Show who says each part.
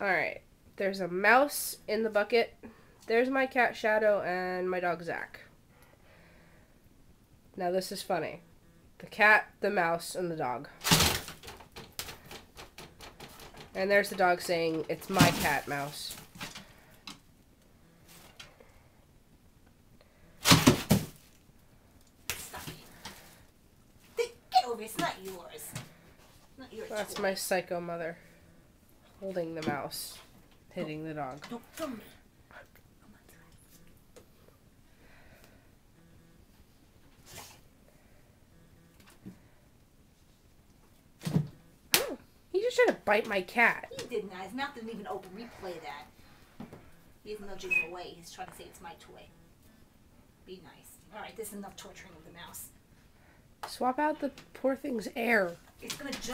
Speaker 1: Alright. There's a mouse in the bucket. There's my cat Shadow and my dog Zach. Now this is funny. The cat, the mouse, and the dog. And there's the dog saying, "It's my cat, mouse."
Speaker 2: Stop it. Get over it. It's not yours. Not your
Speaker 1: That's
Speaker 2: toy.
Speaker 1: my psycho mother. Holding the mouse. Hitting the dog.
Speaker 2: Don't film me.
Speaker 1: He just tried to bite my cat.
Speaker 2: He did not. His mouth didn't even open. Replay that. He's nudging him away. He's trying to say it's my toy. Be nice. Alright, this is enough torturing of the mouse.
Speaker 1: Swap out the poor thing's air.
Speaker 2: It's gonna jump.